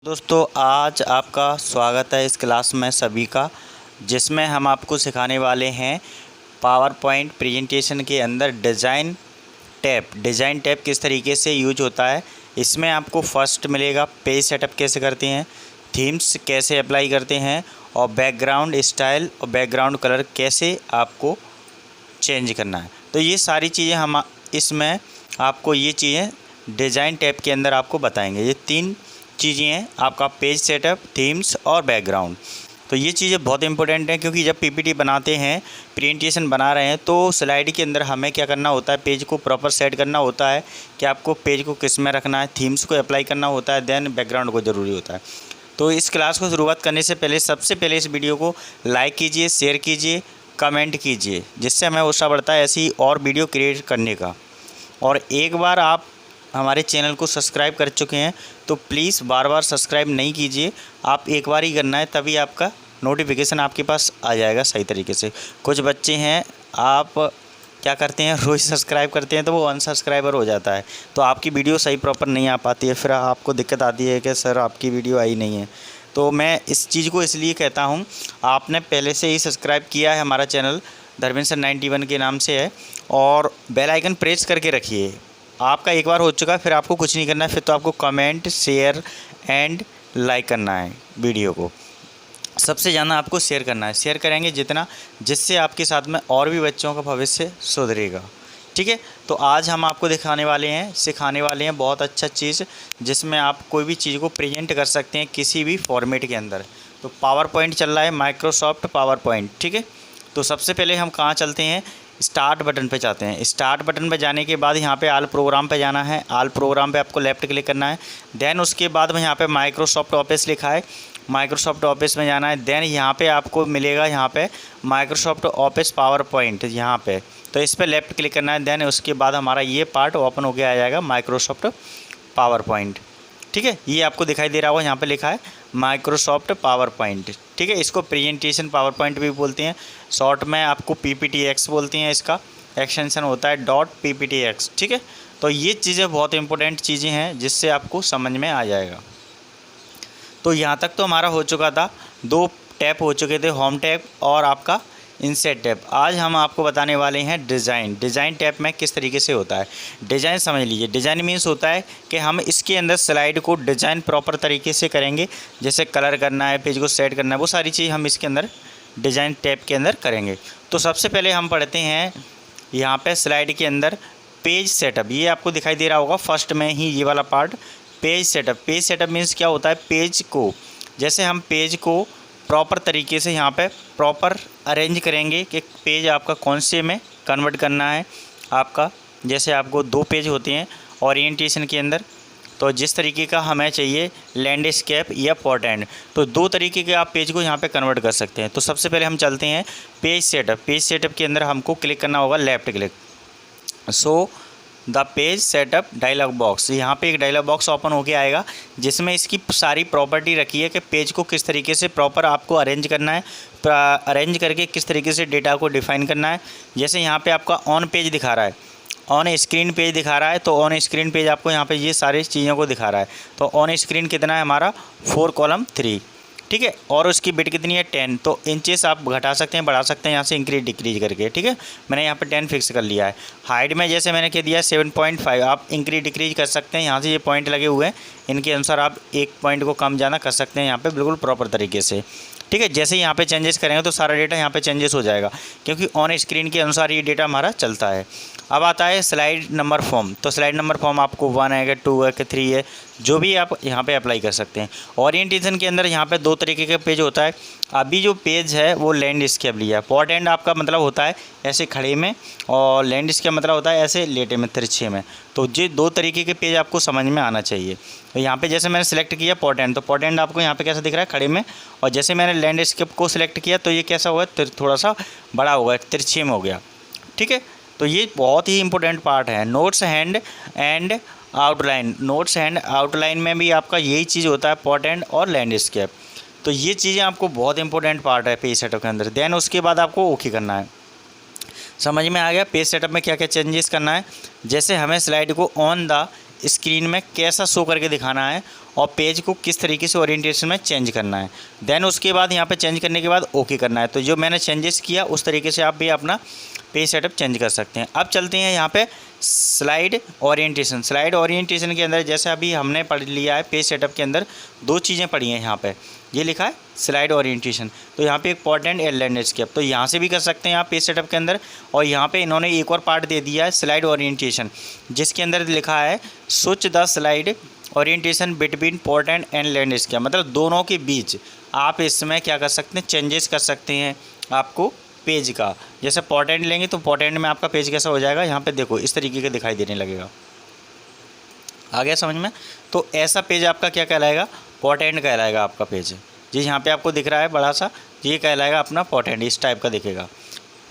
दोस्तों आज आपका स्वागत है इस क्लास में सभी का, जिसमें हम आपको सिखाने वाले हैं पावर पॉइंट प्रेजेंटेशन के अंदर डिज़ाइन टैब किस तरीके से यूज होता है। इसमें आपको फर्स्ट मिलेगा पेज सेटअप कैसे करते हैं, थीम्स कैसे अप्लाई करते हैं और बैकग्राउंड स्टाइल और बैकग्राउंड कलर कैसे आपको चेंज करना है। तो ये सारी चीज़ें हम इसमें आपको ये चीज़ें डिज़ाइन टैब के अंदर आपको बताएंगे। ये तीन चीज़ें हैं, आपका पेज सेटअप, थीम्स और बैकग्राउंड। तो ये चीज़ें बहुत इंपॉर्टेंट हैं, क्योंकि जब पीपीटी बनाते हैं, प्रेजेंटेशन बना रहे हैं, तो स्लाइड के अंदर हमें क्या करना होता है, पेज को प्रॉपर सेट करना होता है कि आपको पेज को किस में रखना है, थीम्स को अप्लाई करना होता है, देन बैकग्राउंड को ज़रूरी होता है। तो इस क्लास को शुरुआत करने से पहले सबसे पहले इस वीडियो को लाइक कीजिए, शेयर कीजिए, कमेंट कीजिए, जिससे हमें उत्साह बढ़ता है ऐसी और वीडियो क्रिएट करने का। और एक बार आप हमारे चैनल को सब्सक्राइब कर चुके हैं तो प्लीज़ बार बार सब्सक्राइब नहीं कीजिए, आप एक बार ही करना है, तभी आपका नोटिफिकेशन आपके पास आ जाएगा सही तरीके से। कुछ बच्चे हैं, आप क्या करते हैं, रोज़ सब्सक्राइब करते हैं तो वो अनसब्सक्राइबर हो जाता है, तो आपकी वीडियो सही प्रॉपर नहीं आ पाती है, फिर आपको दिक्कत आती है कि सर आपकी वीडियो आई नहीं है। तो मैं इस चीज़ को इसलिए कहता हूँ, आपने पहले से ही सब्सक्राइब किया है, हमारा चैनल धर्मेंद्र सर 91 के नाम से है, और बेल आइकन प्रेस करके रखिए। आपका एक बार हो चुका है, फिर आपको कुछ नहीं करना है, फिर तो आपको कमेंट, शेयर एंड लाइक करना है। वीडियो को सबसे ज़्यादा आपको शेयर करना है, शेयर करेंगे जितना, जिससे आपके साथ में और भी बच्चों का भविष्य सुधरेगा। ठीक है, तो आज हम आपको सिखाने वाले हैं बहुत अच्छा चीज़, जिसमें आप कोई भी चीज़ को प्रेजेंट कर सकते हैं किसी भी फॉर्मेट के अंदर। तो पावर पॉइंट चल रहा है, माइक्रोसॉफ्ट पावर पॉइंट। ठीक है, तो सबसे पहले हम कहाँ चलते हैं, स्टार्ट बटन पे जाते हैं। स्टार्ट बटन पे जाने के बाद यहाँ पे आल प्रोग्राम पे जाना है, आल प्रोग्राम पे आपको लेफ़्ट क्लिक करना है। देन उसके बाद में यहाँ पे माइक्रोसॉफ्ट ऑफिस लिखा है, माइक्रोसॉफ्ट ऑफिस में जाना है। देन यहाँ पे आपको मिलेगा यहाँ पे माइक्रोसॉफ्ट ऑफिस पावर पॉइंट, यहाँ पे तो इस पर लेफ़्ट क्लिक करना है। देन उसके बाद हमारा ये पार्ट ओपन होकर आ जाएगा, माइक्रोसॉफ्ट पावर पॉइंट। ठीक है, ये आपको दिखाई दे रहा होगा, यहाँ पे लिखा है माइक्रोसॉफ्ट पावर पॉइंट। ठीक है, इसको प्रेजेंटेशन पावर पॉइंट भी बोलते हैं, शॉर्ट में आपको PPTX बोलते हैं, इसका एक्सटेंशन होता है .PPTX। ठीक है, तो ये चीज़ें बहुत इंपॉर्टेंट चीज़ें हैं, जिससे आपको समझ में आ जाएगा। तो यहाँ तक तो हमारा हो चुका था, दो टैब हो चुके थे, होम टैब और आपका इंसर्ट टैब। आज हम आपको बताने वाले हैं डिज़ाइन टैब में किस तरीके से होता है। डिज़ाइन समझ लीजिए, डिज़ाइन मीन्स होता है कि हम इसके अंदर स्लाइड को डिज़ाइन प्रॉपर तरीके से करेंगे, जैसे कलर करना है, पेज को सेट करना है, वो सारी चीज़ हम इसके अंदर डिज़ाइन टैब के अंदर करेंगे। तो सबसे पहले हम पढ़ते हैं यहाँ पे स्लाइड के अंदर पेज सेटअप। ये आपको दिखाई दे रहा होगा फर्स्ट में ही, ये वाला पार्ट पेज सेटअप मीन्स क्या होता है, पेज को जैसे हम पेज को प्रॉपर तरीके से यहाँ पे प्रॉपर अरेंज करेंगे कि पेज आपका कौन से में कन्वर्ट करना है। आपका जैसे आपको दो पेज होते हैं ओरिएंटेशन के अंदर, तो जिस तरीके का हमें चाहिए लैंडस्केप या पोर्ट्रेट, तो दो तरीके के आप पेज को यहाँ पे कन्वर्ट कर सकते हैं। तो सबसे पहले हम चलते हैं पेज सेटअप के अंदर हमको क्लिक करना होगा, left click, so the page setup dialog box. यहाँ पे एक डायलॉग बॉक्स ओपन होके आएगा, जिसमें इसकी सारी प्रॉपर्टी रखी है कि पेज को किस तरीके से प्रॉपर आपको अरेंज करना है, अरेंज करके किस तरीके से डेटा को डिफाइन करना है। जैसे यहाँ पे आपका ऑन पेज दिखा रहा है, ऑन स्क्रीन पेज दिखा रहा है, तो ऑन स्क्रीन पेज आपको यहाँ पे ये सारी चीज़ों को दिखा रहा है। तो ऑन स्क्रीन कितना है हमारा, 4:3। ठीक है, और उसकी बिट कितनी है, 10। तो इंचेस आप घटा सकते हैं, बढ़ा सकते हैं यहाँ से इंक्रीज डिक्रीज करके। ठीक है, मैंने यहाँ पे 10 फिक्स कर लिया है। हाइट में जैसे मैंने कह दिया 7.5, आप इंक्रीज डिक्रीज कर सकते हैं। यहाँ से ये पॉइंट लगे हुए हैं, इनके अनुसार आप एक पॉइंट को कम ज़्यादा कर सकते हैं यहाँ पे बिल्कुल प्रॉपर तरीके से। ठीक है, जैसे यहाँ पे चेंजेस करेंगे तो सारा डेटा यहाँ पे चेंजेस हो जाएगा, क्योंकि ऑन स्क्रीन के अनुसार ये डेटा हमारा चलता है। अब आता है स्लाइड नंबर फॉर्म। तो स्लाइड नंबर फॉर्म आपको 1 है, 2 है, 3 है, जो भी आप यहाँ पे अप्लाई कर सकते हैं। ओरिएंटेशन के अंदर यहाँ पे दो तरीके का पेज होता है। अभी जो पेज है वो लैंडस्केप लिया है। पोर्ट्रेट आपका मतलब होता है ऐसे खड़े में, और लैंडस्केप मतलब होता है ऐसे लेटे में, तिरछे में। तो ये दो तरीके के पेज आपको समझ में आना चाहिए। तो यहाँ पे जैसे मैंने सेलेक्ट किया पोर्ट्रेट, तो पोर्ट्रेट आपको यहाँ पे कैसा दिख रहा है, खड़े में, और जैसे मैंने लैंडस्केप को सिलेक्ट किया तो ये कैसा हुआ, थोड़ा सा बड़ा हो गया, तिरछे में हो गया। ठीक है, तो ये बहुत ही इंपॉर्टेंट पार्ट है। Notes hand and outline, notes and outline में भी आपका यही चीज़ होता है, पोर्ट्रेट और लैंडस्केप। तो ये चीज़ें आपको बहुत इंपॉर्टेंट पार्ट है पेज सेटअप के अंदर। देन उसके बाद आपको ओके करना है। समझ में आ गया पेज सेटअप में क्या क्या चेंजेस करना है। जैसे हमें स्लाइड को ऑन द स्क्रीन में कैसा शो करके दिखाना है और पेज को किस तरीके से ओरिएंटेशन में चेंज करना है। देन उसके बाद यहाँ पे चेंज करने के बाद ओके करना है। तो जो मैंने चेंजेस किया उस तरीके से आप भी अपना पेज सेटअप चेंज कर सकते हैं। अब चलते हैं यहाँ पे स्लाइड ओरिएंटेशन। स्लाइड ओरिएंटेशन के अंदर जैसे अभी हमने पढ़ लिया है, पेज सेटअप के अंदर 2 चीज़ें पढ़ी हैं। यहाँ पे ये लिखा है स्लाइड ओरिएंटेशन, तो यहाँ पे एक पॉइंट एंड लैंडस्केप, तो यहाँ से भी कर सकते हैं आप पेज सेटअप के अंदर। और यहाँ पे इन्होंने एक और पार्ट दे दिया है स्लाइड ओरिएंटेशन, जिसके अंदर लिखा है switch the slide orientation between portrait and landscape, मतलब दोनों के बीच आप इसमें क्या कर सकते हैं, चेंजेस कर सकते हैं आपको पेज का। जैसे पोर्ट्रेट लेंगे तो पोर्ट्रेट में आपका पेज कैसा हो जाएगा, यहाँ पे देखो इस तरीके का दिखाई देने लगेगा। आ गया समझ में? तो ऐसा पेज आपका क्या कहलाएगा, पोर्ट्रेट कहलाएगा आपका पेज। जी यहाँ पे आपको दिख रहा है बड़ा सा, ये कहलाएगा अपना पोर्ट्रेट, इस टाइप का दिखेगा।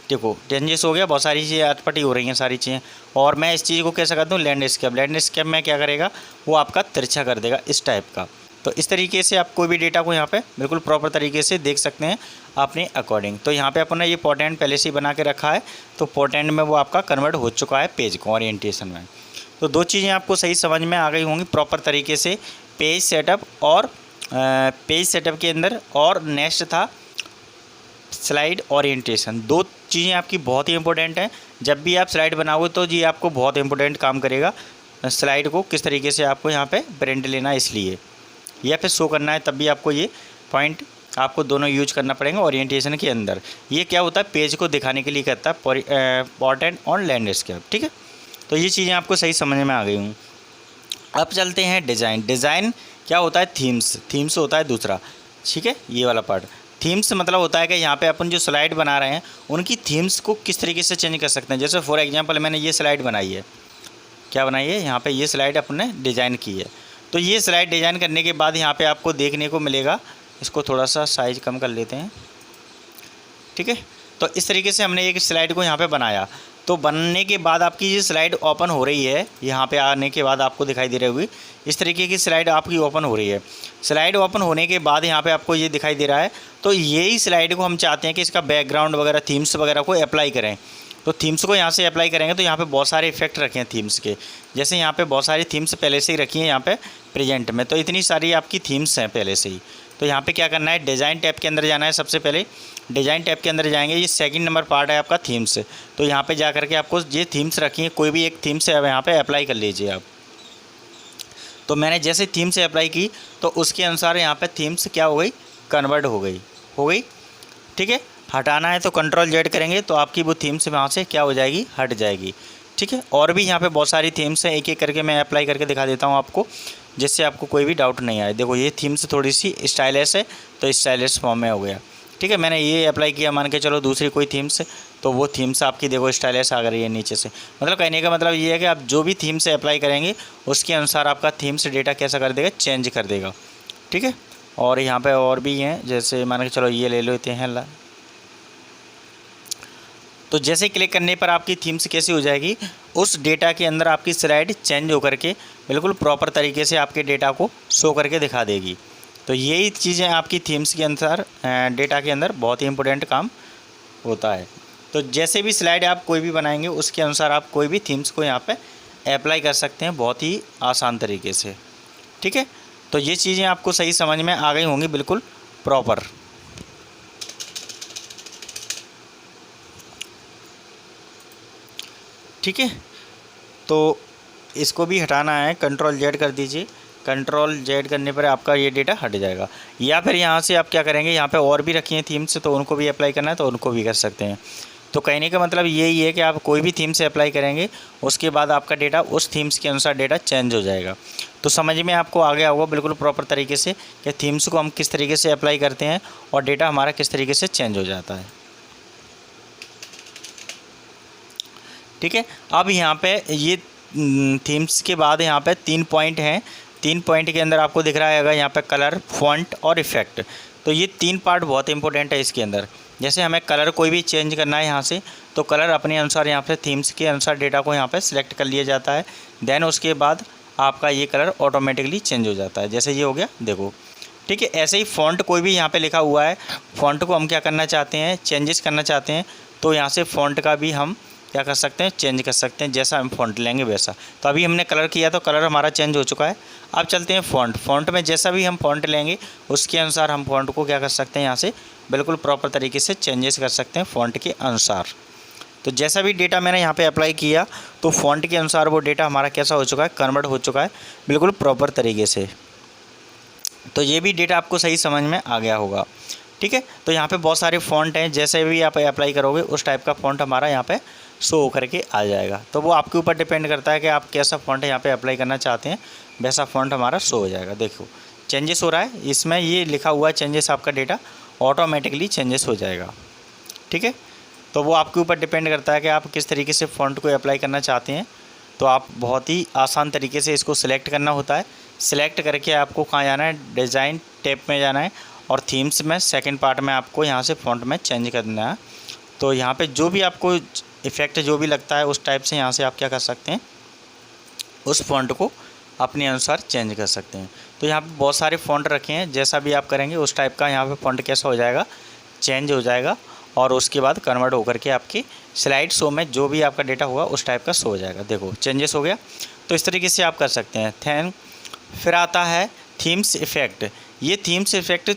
देखो चेंजेस हो गया, बहुत सारी चीज़ें अटपटी हो रही हैं सारी चीज़ें। और मैं इस चीज़ को कैसा कर दूँ, लैंडस्केप। लैंडस्केप में क्या करेगा, वो आपका तिरछा कर देगा इस टाइप का। तो इस तरीके से आप कोई भी डेटा को यहाँ पे बिल्कुल प्रॉपर तरीके से देख सकते हैं अपने अकॉर्डिंग। तो यहाँ पे अपन ने ये पोर्ट्रेट पहले से ही बना के रखा है, तो पोर्ट्रेट में वो आपका कन्वर्ट हो चुका है पेज को ओरिएंटेशन में। तो 2 चीज़ें आपको सही समझ में आ गई होंगी प्रॉपर तरीके से, पेज सेटअप और पेज सेटअप के अंदर। और नेक्स्ट था स्लाइड ओरिएंटेशन। 2 चीज़ें आपकी बहुत ही इंपॉर्टेंट हैं। जब भी आप स्लाइड बनाओगे तो ये आपको बहुत इंपॉर्टेंट काम करेगा। स्लाइड को किस तरीके से आपको यहाँ पे प्रिंट लेना है इसलिए, या फिर शो करना है, तब भी आपको ये पॉइंट आपको दोनों यूज करना पड़ेगा ओरिएंटेशन के अंदर। ये क्या होता है, पेज को दिखाने के लिए करता है पोर्ट्रेट और लैंडस्केप। ठीक है, तो ये चीज़ें आपको सही समझ में आ गई हूँ। अब चलते हैं डिज़ाइन। डिज़ाइन क्या होता है, थीम्स। थीम्स होता है दूसरा, ठीक है, ये वाला पार्ट। थीम्स मतलब होता है कि यहाँ पे अपन जो स्लाइड बना रहे हैं उनकी थीम्स को किस तरीके से चेंज कर सकते हैं। जैसे फॉर एग्जांपल मैंने ये स्लाइड बनाई है, क्या बनाई है, यहाँ पे ये स्लाइड अपन ने डिज़ाइन की है। तो ये स्लाइड डिज़ाइन करने के बाद यहाँ पे आपको देखने को मिलेगा, इसको थोड़ा सा साइज़ कम कर लेते हैं, ठीक है। तो इस तरीके से हमने एक स्लाइड को यहाँ पे बनाया। तो बनने के बाद आपकी ये स्लाइड ओपन हो रही है, यहाँ पे आने के बाद आपको दिखाई दे रही होगी इस तरीके की स्लाइड आपकी ओपन हो रही है। स्लाइड ओपन होने के बाद यहाँ पे आपको ये दिखाई दे रहा है। तो यही स्लाइड को हम चाहते हैं कि इसका बैकग्राउंड वगैरह थीम्स वगैरह को अप्लाई करें। तो थीम्स को यहाँ से अप्लाई करेंगे तो यहाँ पे बहुत सारे इफेक्ट रखे हैं थीम्स के। जैसे यहाँ पे बहुत सारी थीम्स पहले से ही रखी हैं यहाँ पे प्रेजेंट में, तो इतनी सारी आपकी थीम्स हैं पहले से ही। तो यहाँ पे क्या करना है, डिज़ाइन टैब के अंदर जाना है। सबसे पहले डिज़ाइन टैब के अंदर जाएंगे, ये सेकंड नंबर पार्ट है आपका थीम्स। तो यहाँ पे जा करके आपको ये थीम्स रखी है, कोई भी एक थीम से अब यहाँ पे अप्लाई कर लीजिए आप। तो मैंने जैसे थीम से अप्लाई की तो उसके अनुसार यहाँ पे थीम्स क्या हो गई, कन्वर्ट हो गई, ठीक है। हटाना है तो कंट्रोल जेड करेंगे तो आपकी वो थीम्स वहाँ से क्या हो जाएगी, हट जाएगी, ठीक है। और भी यहाँ पे बहुत सारी थीम्स हैं, एक एक करके मैं अप्लाई करके दिखा देता हूँ आपको, जिससे आपको कोई भी डाउट नहीं आए। देखो ये थीम्स थोड़ी सी स्टाइलिश है, तो स्टाइलिश फॉर्म में हो गया, ठीक है। मैंने ये अप्लाई किया, मान के चलो दूसरी कोई थीम्स, तो वो थीम्स आपकी देखो स्टाइलिश आ रही है नीचे से। मतलब कहने का मतलब ये है कि आप जो भी थीम से अप्लाई करेंगे उसके अनुसार आपका थीम्स डेटा कैसा कर देगा, चेंज कर देगा, ठीक है। और यहाँ पे और भी हैं, जैसे मान के चलो ये ले लेते हैं। तो जैसे क्लिक करने पर आपकी थीम्स कैसी हो जाएगी, उस डेटा के अंदर आपकी स्लाइड चेंज होकर के बिल्कुल प्रॉपर तरीके से आपके डेटा को शो करके दिखा देगी। तो यही चीज़ें आपकी थीम्स के अंदर डेटा के अंदर बहुत ही इंपॉर्टेंट काम होता है। तो जैसे भी स्लाइड आप कोई भी बनाएंगे उसके अनुसार आप कोई भी थीम्स को यहाँ पे अप्लाई कर सकते हैं बहुत ही आसान तरीके से, ठीक है। तो ये चीज़ें आपको सही समझ में आ गई होंगी बिल्कुल प्रॉपर। ठीक है, तो इसको भी हटाना है, कंट्रोल जेड कर दीजिए। कंट्रोल जेड करने पर आपका ये डेटा हट जाएगा। या फिर यहाँ से आप क्या करेंगे, यहाँ पे और भी रखी हैं थीम्स, तो उनको भी अप्लाई करना है तो उनको भी कर सकते हैं। तो कहने का मतलब यही है कि आप कोई भी थीम से अप्लाई करेंगे उसके बाद आपका डेटा उस थीम्स के अनुसार डेटा चेंज हो जाएगा। तो समझ में आपको आ गया होगा बिल्कुल प्रॉपर तरीके से कि थीम्स को हम किस तरीके से अप्लाई करते हैं और डेटा हमारा किस तरीके से चेंज हो जाता है, ठीक है। अब यहाँ पे ये थीम्स के बाद यहाँ पे 3 पॉइंट हैं। 3 पॉइंट के अंदर आपको दिख रहा है यहाँ पे कलर, फॉन्ट और इफेक्ट। तो ये 3 पार्ट बहुत इंपॉर्टेंट है इसके अंदर। जैसे हमें कलर कोई भी चेंज करना है यहाँ से, तो कलर अपने अनुसार यहाँ पे थीम्स के अनुसार डेटा को यहाँ पे सिलेक्ट कर लिया जाता है। देन उसके बाद आपका ये कलर ऑटोमेटिकली चेंज हो जाता है, जैसे ये हो गया देखो, ठीक है। ऐसे ही फ़ॉन्ट कोई भी यहाँ पे लिखा हुआ है, फ़ॉन्ट को हम क्या करना चाहते हैं, चेंजेस करना चाहते हैं, तो यहाँ से फ़ॉन्ट का भी हम क्या कर सकते हैं, चेंज कर सकते हैं, जैसा हम फ़ॉन्ट लेंगे वैसा। तो अभी हमने कलर किया तो कलर हमारा चेंज हो चुका है। अब चलते हैं फ़ॉन्ट में जैसा भी हम फ़ॉन्ट लेंगे उसके अनुसार हम फ़ॉन्ट को क्या कर सकते हैं, यहाँ से बिल्कुल प्रॉपर तरीके से चेंजेस कर सकते हैं फ़ॉन्ट के अनुसार। तो जैसा भी डेटा मैंने यहाँ पे अप्लाई किया तो फ़ॉन्ट के अनुसार वो डेटा हमारा कैसा हो चुका है, कन्वर्ट हो चुका है बिल्कुल प्रॉपर तरीके से। तो ये भी डेटा आपको सही समझ में आ गया होगा। ठीक है, तो यहाँ पे बहुत सारे फ़ॉन्ट हैं, जैसे भी आप अप्लाई करोगे उस टाइप का फ़ॉन्ट हमारा यहाँ पे शो होकर के आ जाएगा। तो वो आपके ऊपर डिपेंड करता है कि आप कैसा फ़ॉन्ट यहाँ पे अप्लाई करना चाहते हैं, वैसा फ़ॉन्ट हमारा शो हो जाएगा। देखो चेंजेस हो रहा है, इसमें ये लिखा हुआ चेंजेस, आपका डेटा ऑटोमेटिकली चेंजेस हो जाएगा। ठीक है, तो वो आपके ऊपर डिपेंड करता है कि आप किस तरीके से फ़ॉन्ट को अप्लाई करना चाहते हैं। तो आप बहुत ही आसान तरीके से इसको सिलेक्ट करना होता है। सिलेक्ट करके आपको कहाँ जाना है, डिज़ाइन टैब में जाना है और थीम्स में सेकंड पार्ट में आपको यहाँ से फ़ॉन्ट में चेंज करना है। तो यहाँ पे जो भी आपको इफ़ेक्ट जो भी लगता है उस टाइप से यहाँ से आप क्या कर सकते हैं, उस फ़ॉन्ट को अपने अनुसार चेंज कर सकते हैं। तो यहाँ पे बहुत सारे फ़ॉन्ट रखे हैं, जैसा भी आप करेंगे उस टाइप का यहाँ पे फ़ॉन्ट कैसा हो जाएगा, चेंज हो जाएगा और उसके बाद कन्वर्ट होकर के आपकी स्लाइड शो में जो भी आपका डेटा होगा उस टाइप का शो हो जाएगा। देखो चेंजेस हो गया। तो इस तरीके से आप कर सकते हैं। फिर आता है थीम्स इफ़ेक्ट। ये थीम्स इफ़ेक्ट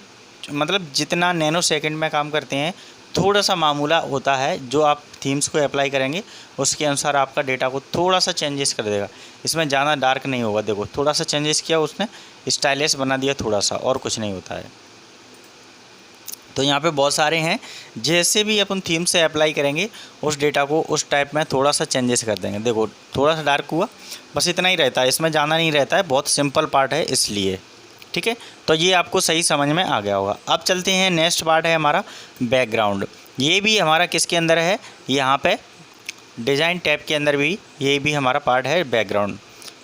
मतलब जितना नैनो सेकंड में काम करते हैं, थोड़ा सा मामूला होता है। जो आप थीम्स को अप्लाई करेंगे उसके अनुसार आपका डेटा को थोड़ा सा चेंजेस कर देगा। इसमें ज़्यादा डार्क नहीं होगा। देखो थोड़ा सा चेंजेस किया उसने, स्टाइलिश बना दिया थोड़ा सा, और कुछ नहीं होता है। तो यहाँ पे बहुत सारे हैं, जैसे भी अपन थीम से अप्लाई करेंगे उस डेटा को उस टाइप में थोड़ा सा चेंजेस कर देंगे। देखो थोड़ा सा डार्क हुआ, बस इतना ही रहता है, इसमें ज़्यादा नहीं रहता है, बहुत सिंपल पार्ट है इसलिए। ठीक है, तो ये आपको सही समझ में आ गया होगा। अब चलते हैं, नेक्स्ट पार्ट है हमारा बैकग्राउंड। ये भी हमारा किसके अंदर है, यहाँ पे डिज़ाइन टैब के अंदर भी ये भी हमारा पार्ट है बैकग्राउंड।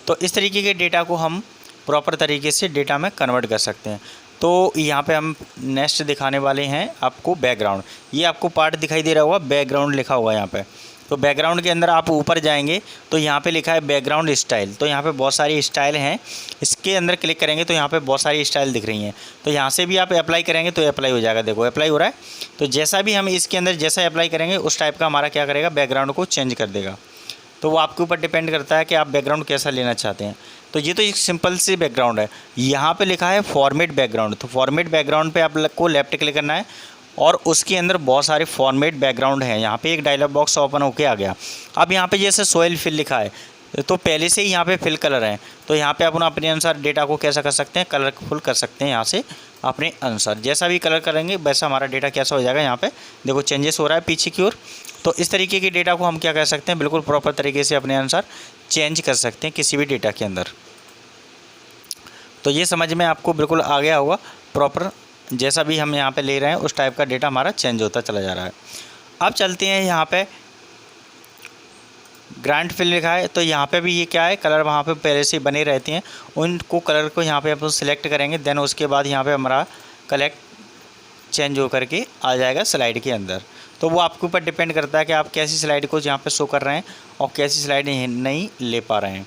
तो इस तरीके के डेटा को हम प्रॉपर तरीके से डेटा में कन्वर्ट कर सकते हैं। तो यहाँ पे हम नेक्स्ट दिखाने वाले हैं आपको बैकग्राउंड। ये आपको पार्ट दिखाई दे रहा होगा, बैकग्राउंड लिखा हुआ है यहाँ पे। तो बैकग्राउंड के अंदर आप ऊपर जाएंगे तो यहाँ पे लिखा है बैकग्राउंड स्टाइल। तो यहाँ पे बहुत सारी स्टाइल हैं, इसके अंदर क्लिक करेंगे तो यहाँ पे बहुत सारी स्टाइल दिख रही हैं। तो यहाँ से भी आप अप्लाई करेंगे तो अप्लाई हो जाएगा। देखो अप्लाई हो रहा है। तो जैसा भी हम इसके अंदर जैसा अप्लाई करेंगे उस टाइप का हमारा क्या करेगा, बैकग्राउंड को चेंज कर देगा। तो वो आपके ऊपर डिपेंड करता है कि आप बैकग्राउंड कैसा लेना चाहते हैं। तो ये तो एक सिंपल सी बैकग्राउंड है। यहाँ पे लिखा है फॉर्मेट बैकग्राउंड। तो फॉर्मेट बैकग्राउंड पे आपको लेफ्ट क्लिक करना है और उसके अंदर बहुत सारे फॉर्मेट बैकग्राउंड हैं। यहाँ पे एक डायलॉग बॉक्स ओपन होके आ गया। अब यहाँ पे जैसे सोयल फिल लिखा है तो पहले से ही यहाँ पे फिल कलर है। तो यहाँ पे अपन अपने अनुसार डेटा को कैसा कर सकते हैं, कलरफुल कर सकते हैं। यहाँ से अपने अनुसार जैसा भी कलर करेंगे वैसा हमारा डेटा कैसा हो जाएगा। यहाँ पे देखो चेंजेस हो रहा है पीछे की ओर। तो इस तरीके के डेटा को हम क्या कर सकते हैं, बिल्कुल प्रॉपर तरीके से अपने अनुसार चेंज कर सकते हैं किसी भी डेटा के अंदर। तो ये समझ में आपको बिल्कुल आ गया होगा। प्रॉपर जैसा भी हम यहाँ पे ले रहे हैं उस टाइप का डेटा हमारा चेंज होता चला जा रहा है। अब चलते हैं यहाँ पे ग्रांड फिल लिखा है। तो यहाँ पे भी ये क्या है, कलर वहाँ पे पहले से बने रहते हैं, उनको कलर को यहाँ पे अपन सिलेक्ट करेंगे। देन उसके बाद यहाँ पे हमारा कलेक्ट चेंज होकर के आ जाएगा स्लाइड के अंदर। तो वो आपके ऊपर डिपेंड करता है कि आप कैसी स्लाइड को यहाँ पे शो कर रहे हैं और कैसी स्लाइड नहीं ले पा रहे हैं।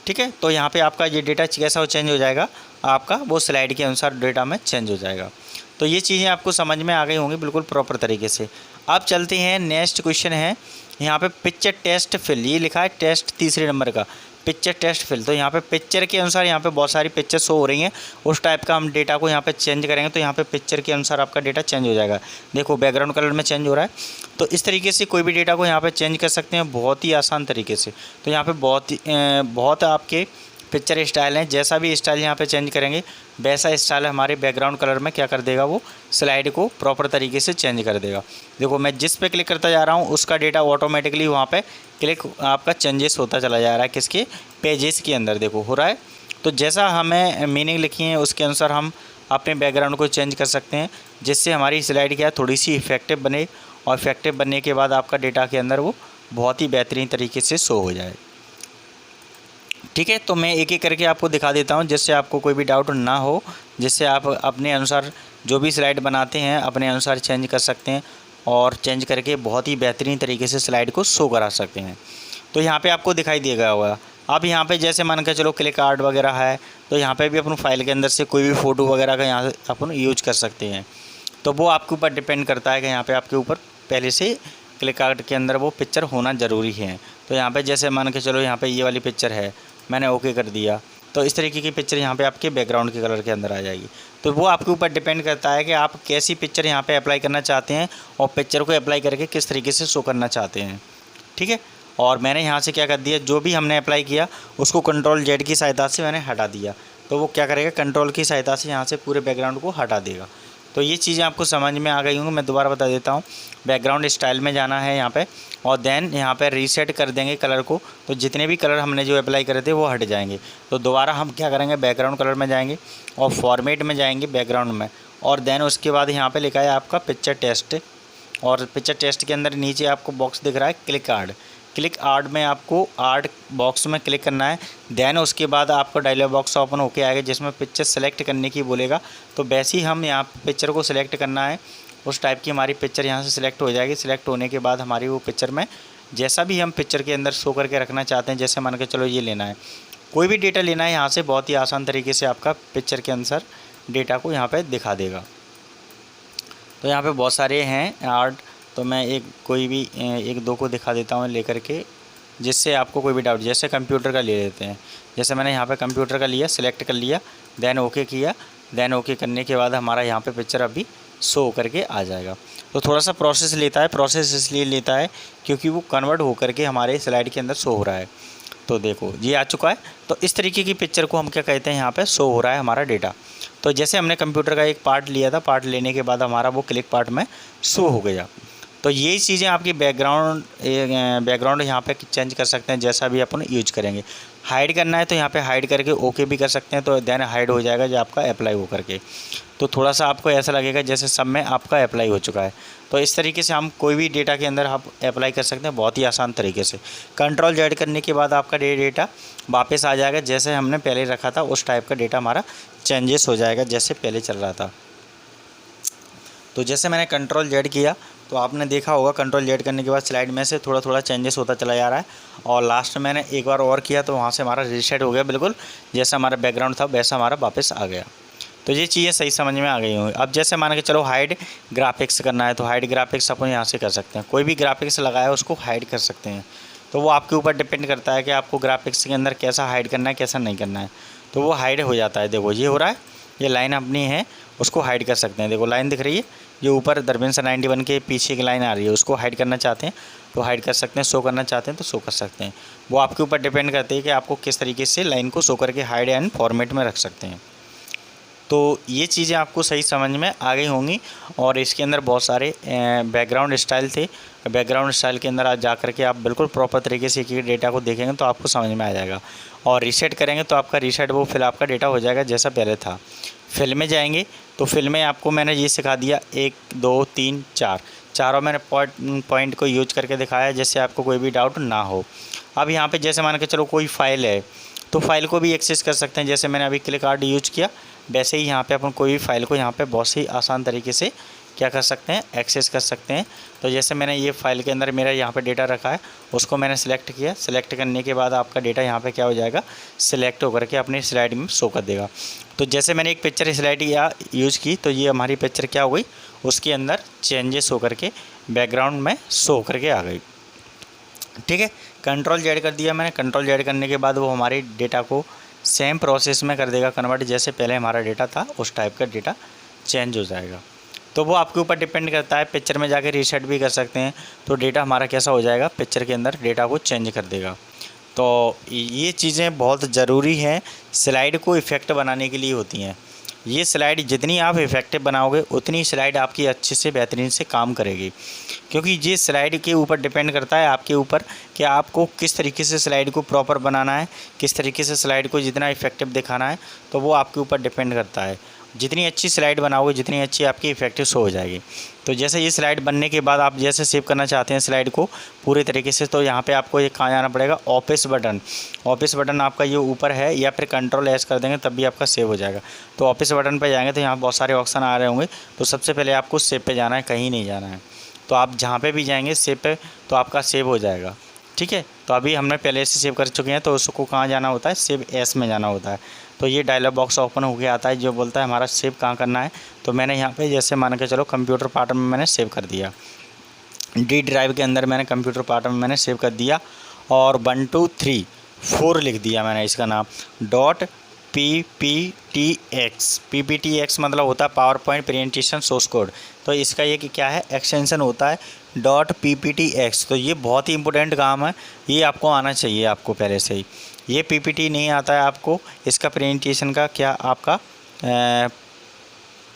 ठीक है, तो यहाँ पे आपका ये डेटा कैसा हो चेंज हो जाएगा, आपका वो स्लाइड के अनुसार डेटा में चेंज हो जाएगा। तो ये चीज़ें आपको समझ में आ गई होंगी बिल्कुल प्रॉपर तरीके से। अब चलते हैं, नेक्स्ट क्वेश्चन है यहाँ पे पिक्चर टेस्ट फिल। ये लिखा है टेस्ट तीसरे नंबर का, पिक्चर टेस्ट फिल। तो यहाँ पे पिक्चर के अनुसार यहाँ पे बहुत सारी पिक्चर शो हो रही हैं, उस टाइप का हम डेटा को यहाँ पे चेंज करेंगे तो यहाँ पे पिक्चर के अनुसार आपका डेटा चेंज हो जाएगा। देखो बैकग्राउंड कलर में चेंज हो रहा है। तो इस तरीके से कोई भी डेटा को यहाँ पे चेंज कर सकते हैं बहुत ही आसान तरीके से। तो यहाँ पे बहुत आपके पिक्चर स्टाइल हैं, जैसा भी स्टाइल यहाँ पे चेंज करेंगे वैसा स्टाइल हमारे बैकग्राउंड कलर में क्या कर देगा, वो स्लाइड को प्रॉपर तरीके से चेंज कर देगा। देखो मैं जिस पे क्लिक करता जा रहा हूँ उसका डेटा ऑटोमेटिकली वहाँ पे क्लिक आपका चेंजेस होता चला जा रहा है। किसके पेजेस के अंदर देखो हो रहा है। तो जैसा हमें मीनिंग लिखी है उसके अनुसार हम अपने बैकग्राउंड को चेंज कर सकते हैं, जिससे हमारी स्लाइड क्या थोड़ी सी इफेक्टिव बने और इफेक्टिव बनने के बाद आपका डेटा के अंदर वो बहुत ही बेहतरीन तरीके से शो हो जाए। ठीक है, तो मैं एक एक करके आपको दिखा देता हूं जिससे आपको कोई भी डाउट ना हो, जिससे आप अपने अनुसार जो भी स्लाइड बनाते हैं अपने अनुसार चेंज कर सकते हैं और चेंज करके बहुत ही बेहतरीन तरीके से स्लाइड को शो करा सकते हैं। तो यहाँ पे आपको दिखाई देगा होगा। अब यहाँ पे जैसे मान के चलो क्लिक आर्ट वगैरह है, तो यहाँ पे भी अपन फाइल के अंदर से कोई भी फ़ोटो वगैरह का यहाँ अपन यूज कर सकते हैं। तो वो आपके ऊपर डिपेंड करता है कि यहाँ पर आपके ऊपर पहले से क्लिक आर्ट के अंदर वो पिक्चर होना ज़रूरी है। तो यहाँ पे जैसे मान के चलो यहाँ पे ये वाली पिक्चर है, मैंने ओके कर दिया, तो इस तरीके की पिक्चर यहाँ पे आपके बैकग्राउंड के कलर के अंदर आ जाएगी। तो वो आपके ऊपर डिपेंड करता है कि आप कैसी पिक्चर यहाँ पे अप्लाई करना चाहते हैं और पिक्चर को अप्लाई करके किस तरीके से शो करना चाहते हैं, ठीक है। और मैंने यहाँ से क्या कर दिया, जो भी हमने अप्लाई किया उसको कंट्रोल जेड की सहायता से मैंने हटा दिया। तो वो क्या करेगा, कंट्रोल की सहायता से यहाँ से पूरे बैकग्राउंड को हटा देगा। तो ये चीज़ें आपको समझ में आ गई होंगी। मैं दोबारा बता देता हूँ, बैकग्राउंड स्टाइल में जाना है यहाँ पे, और देन यहाँ पे रीसेट कर देंगे कलर को। तो जितने भी कलर हमने जो अप्लाई करे थे वो हट जाएंगे। तो दोबारा हम क्या करेंगे, बैकग्राउंड कलर में जाएंगे और फॉर्मेट में जाएंगे बैकग्राउंड में, और देन उसके बाद यहाँ पे लिखा है आपका पिक्चर टेस्ट, और पिक्चर टेस्ट के अंदर नीचे आपको बॉक्स दिख रहा है क्लिक आर्ट। क्लिक आर्ट में आपको आर्ट बॉक्स में क्लिक करना है। देन उसके बाद आपको डायलॉग बॉक्स ओपन होके आएगा जिसमें पिक्चर सेलेक्ट करने की बोलेगा। तो वैसे ही हम यहाँ पिक्चर को सिलेक्ट करना है, उस टाइप की हमारी पिक्चर यहाँ से सिलेक्ट हो जाएगी। सिलेक्ट होने के बाद हमारी वो पिक्चर में जैसा भी हम पिक्चर के अंदर शो करके रखना चाहते हैं, जैसे मान के चलो ये लेना है, कोई भी डेटा लेना है यहाँ से बहुत ही आसान तरीके से आपका पिक्चर के अनुसार डेटा को यहाँ पर दिखा देगा। तो यहाँ पर बहुत सारे हैं आर्ट, तो मैं कोई भी एक दो को दिखा देता हूँ लेकर के, जिससे आपको कोई भी डाउट, जैसे कंप्यूटर का ले लेते हैं। जैसे मैंने यहाँ पे कंप्यूटर का लिया, सिलेक्ट कर लिया, देन ओके किया। देन ओके करने के बाद हमारा यहाँ पे पिक्चर अभी शो करके आ जाएगा। तो थोड़ा सा प्रोसेस लेता है, प्रोसेस इसलिए लेता है क्योंकि वो कन्वर्ट हो करके हमारे स्लाइड के अंदर शो हो रहा है। तो देखो ये आ चुका है। तो इस तरीके की पिक्चर को हम क्या कहते हैं, यहाँ पर शो हो रहा है हमारा डेटा। तो जैसे हमने कंप्यूटर का एक पार्ट लिया था, पार्ट लेने के बाद हमारा वो क्लिक पार्ट में शो हो गया। तो यही चीज़ें आपकी बैकग्राउंड यहाँ पे चेंज कर सकते हैं जैसा भी अपन यूज करेंगे। हाइड करना है तो यहाँ पे हाइड करके ओके भी कर सकते हैं, तो देन हाइड हो जाएगा जब आपका अप्लाई हो करके। तो थोड़ा सा आपको ऐसा लगेगा जैसे सब में आपका अप्लाई हो चुका है। तो इस तरीके से हम कोई भी डेटा के अंदर आप अप्लाई कर सकते हैं बहुत ही आसान तरीके से। कंट्रोल जेड करने के बाद आपका डेटा वापस आ जाएगा, जैसे हमने पहले रखा था उस टाइप का डेटा हमारा चेंजेस हो जाएगा जैसे पहले चल रहा था। तो जैसे मैंने कंट्रोल जेड किया तो आपने देखा होगा, कंट्रोल जेड करने के बाद स्लाइड में से थोड़ा थोड़ा चेंजेस होता चला जा रहा है। और लास्ट में मैंने एक बार और किया तो वहाँ से हमारा रीसेट हो गया, बिल्कुल जैसा हमारा बैकग्राउंड था वैसा हमारा वापस आ गया। तो ये चीज़ें सही समझ में आ गई होंगी। अब जैसे मान के चलो हाइड ग्राफिक्स करना है, तो हाइड ग्राफिक्स अपन यहाँ से कर सकते हैं। कोई भी ग्राफिक्स लगाया उसको हाइड कर सकते हैं। तो वो आपके ऊपर डिपेंड करता है कि आपको ग्राफिक्स के अंदर कैसा हाइड करना है कैसा नहीं करना है। तो वो हाइड हो जाता है। देखो ये हो रहा है, ये लाइन अपनी है उसको हाइड कर सकते हैं। देखो लाइन दिख रही है, जो ऊपर धर्मेंद्र 91 के पीछे की लाइन आ रही है उसको हाइड करना चाहते हैं तो हाइड कर सकते हैं, शो करना चाहते हैं तो शो कर सकते हैं। वो आपके ऊपर डिपेंड करते हैं कि आपको किस तरीके से लाइन को शो करके हाइड एंड फॉर्मेट में रख सकते हैं। तो ये चीज़ें आपको सही समझ में आ गई होंगी। और इसके अंदर बहुत सारे बैकग्राउंड स्टाइल थे। बैकग्राउंड स्टाइल के अंदर आज जा करके आप बिल्कुल प्रॉपर तरीके से एक डेटा को देखेंगे तो आपको समझ में आ जाएगा। और रीसेट करेंगे तो आपका रीसेट वो फिल आपका डेटा हो जाएगा जैसा पहले था। फिल में जाएंगे तो फिल में आपको मैंने ये सिखा दिया 1 2 3 4 चारों मैंने पॉइंट को यूज करके दिखाया जिससे आपको कोई भी डाउट ना हो। अब यहाँ पे जैसे मान के चलो कोई फाइल है तो फाइल को भी एक्सेस कर सकते हैं। जैसे मैंने अभी क्लिक आर्ट यूज किया वैसे ही यहाँ पे अपन कोई भी फाइल को यहाँ पे बहुत ही आसान तरीके से क्या कर सकते हैं, एक्सेस कर सकते हैं। तो जैसे मैंने ये फाइल के अंदर मेरा यहाँ पे डेटा रखा है उसको मैंने सिलेक्ट किया। सिलेक्ट करने के बाद आपका डेटा यहाँ पे क्या हो जाएगा, सिलेक्ट होकर के अपनी स्लाइड में शो कर देगा। तो जैसे मैंने एक पिक्चर स्लाइड यूज़ की तो ये हमारी पिक्चर क्या हो गई, उसके अंदर चेंजेस होकर के बैकग्राउंड में शो करके आ गई। ठीक है, कंट्रोल जेड कर दिया मैंने। कंट्रोल जेड करने के बाद वो हमारे डेटा को सेम प्रोसेस में कर देगा कन्वर्ट, जैसे पहले हमारा डेटा था उस टाइप का डेटा चेंज हो जाएगा। तो वो आपके ऊपर डिपेंड करता है। पिक्चर में जाके रीसेट भी कर सकते हैं तो डेटा हमारा कैसा हो जाएगा, पिक्चर के अंदर डेटा को चेंज कर देगा। तो ये चीज़ें बहुत ज़रूरी हैं, स्लाइड को इफ़ेक्ट बनाने के लिए होती हैं। ये स्लाइड जितनी आप इफ़ेक्टिव बनाओगे उतनी स्लाइड आपकी अच्छे से बेहतरीन से काम करेगी, क्योंकि ये स्लाइड के ऊपर डिपेंड करता है आपके ऊपर कि आपको किस तरीके से स्लाइड को प्रॉपर बनाना है, किस तरीके से स्लाइड को जितना इफ़ेक्टिव दिखाना है। तो वो आपके ऊपर डिपेंड करता है। जितनी अच्छी स्लाइड बनाओगे जितनी अच्छी आपकी इफेक्टिव शो हो जाएगी। तो जैसे ये स्लाइड बनने के बाद आप जैसे सेव करना चाहते हैं स्लाइड को पूरे तरीके से, तो यहाँ पे आपको ये कहाँ जाना पड़ेगा, ऑफिस बटन। ऑफिस बटन आपका ये ऊपर है, या फिर कंट्रोल एस कर देंगे तब भी आपका सेव हो जाएगा। तो ऑफिस बटन पर जाएंगे तो यहाँ बहुत सारे ऑप्शन आ रहे होंगे। तो सबसे पहले आपको सेव पे जाना है, कहीं नहीं जाना है। तो आप जहाँ पर भी जाएँगे सेव पे तो आपका सेव हो जाएगा। ठीक है, तो अभी हमने पहले से सेव कर चुके हैं तो उसको कहाँ जाना होता है, सेव एस में जाना होता है। तो ये डायलॉग बॉक्स ओपन हो गया आता है जो बोलता है हमारा सेव कहाँ करना है। तो मैंने यहाँ पे जैसे मान के चलो कंप्यूटर पार्ट में मैंने सेव कर दिया। डी ड्राइव के अंदर मैंने कंप्यूटर पार्ट में मैंने सेव कर दिया और 1 2 3 4 लिख दिया मैंने इसका नाम .pptx। PPTX मतलब होता है power point presentation source code. तो इसका ये कि क्या है, एक्सटेंशन होता है .pptx। तो ये बहुत ही इंपॉर्टेंट काम है, ये आपको आना चाहिए आपको पहले से ही। ये PPT नहीं आता है आपको, इसका प्रेजेंटेशन का क्या आपका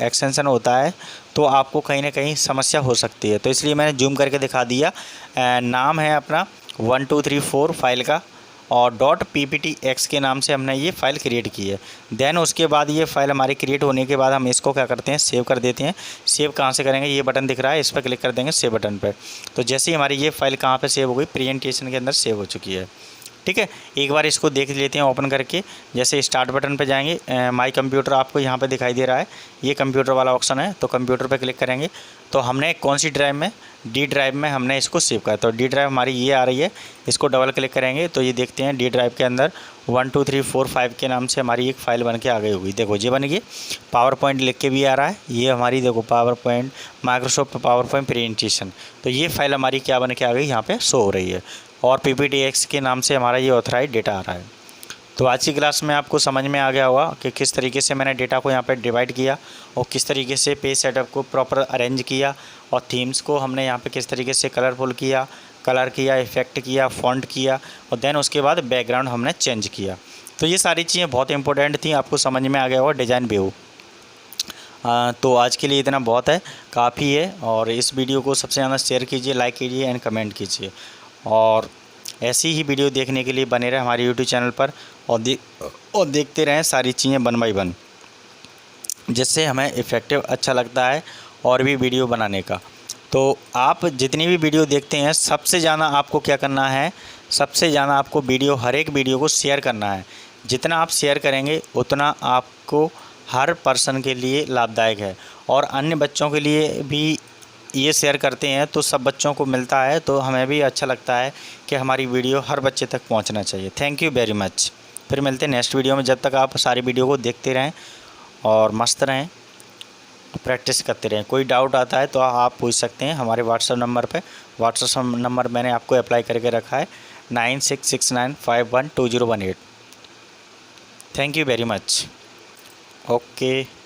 एक्सटेंशन होता है, तो आपको कहीं ना कहीं समस्या हो सकती है। तो इसलिए मैंने जूम करके दिखा दिया। नाम है अपना 1 2 3 4 फाइल का और .pptx के नाम से हमने ये फ़ाइल क्रिएट की है। देन उसके बाद ये फ़ाइल हमारी क्रिएट होने के बाद हम इसको क्या करते हैं, सेव कर देते हैं। सेव कहाँ से करेंगे, ये बटन दिख रहा है, इस पर क्लिक कर देंगे सेव बटन पर। तो जैसे ही हमारी ये फ़ाइल कहाँ पे सेव हो गई, प्रेजेंटेशन के अंदर सेव हो चुकी है। ठीक है, एक बार इसको देख लेते हैं ओपन करके। जैसे स्टार्ट बटन पे जाएंगे, माई कंप्यूटर आपको यहाँ पे दिखाई दे रहा है, ये कंप्यूटर वाला ऑप्शन है। तो कंप्यूटर पे क्लिक करेंगे तो हमने कौन सी ड्राइव में, डी ड्राइव में हमने इसको सेव करा। तो डी ड्राइव हमारी ये आ रही है, इसको डबल क्लिक करेंगे तो ये देखते हैं डी ड्राइव के अंदर 1 2 3 4 5 के नाम से हमारी एक फ़ाइल बन के आ गई होगी। देखो ये बन गई, पावर पॉइंट लिख के भी आ रहा है, ये हमारी देखो power point, Microsoft power point presentation. तो ये फ़ाइल हमारी क्या बन के आ गई, यहाँ पर शो हो रही है और PPTX के नाम से हमारा ये ऑथराइज डेटा आ रहा है। तो आज की क्लास में आपको समझ में आ गया होगा कि किस तरीके से मैंने डेटा को यहाँ पे डिवाइड किया और किस तरीके से पेज सेटअप को प्रॉपर अरेंज किया और थीम्स को हमने यहाँ पे किस तरीके से कलरफुल किया, कलर किया, इफ़ेक्ट किया, फ़ॉन्ट किया और देन उसके बाद बैकग्राउंड हमने चेंज किया। तो ये सारी चीज़ें बहुत इंपॉर्टेंट थी, आपको समझ में आ गया होगा डिज़ाइन व्यू। तो आज के लिए इतना बहुत है, काफ़ी है। और इस वीडियो को सबसे ज़्यादा शेयर कीजिए, लाइक कीजिए एंड कमेंट कीजिए। और ऐसी ही वीडियो देखने के लिए बने रहे हमारे YouTube चैनल पर और देखते रहें सारी चीज़ें 1 बाय 1, जिससे हमें इफ़ेक्टिव अच्छा लगता है और भी वीडियो बनाने का। तो आप जितनी भी वीडियो देखते हैं, सबसे ज़्यादा आपको क्या करना है, सबसे ज़्यादा आपको वीडियो, हर एक वीडियो को शेयर करना है। जितना आप शेयर करेंगे उतना आपको हर पर्सन के लिए लाभदायक है और अन्य बच्चों के लिए भी ये शेयर करते हैं तो सब बच्चों को मिलता है। तो हमें भी अच्छा लगता है कि हमारी वीडियो हर बच्चे तक पहुंचना चाहिए। Thank you very much. फिर मिलते हैं नेक्स्ट वीडियो में। जब तक आप सारी वीडियो को देखते रहें और मस्त रहें, प्रैक्टिस करते रहें। कोई डाउट आता है तो आप पूछ सकते हैं हमारे व्हाट्सएप नंबर पे। व्हाट्सएप नंबर मैंने आपको अप्लाई करके रखा है 9669512018। Thank you very much. Okay.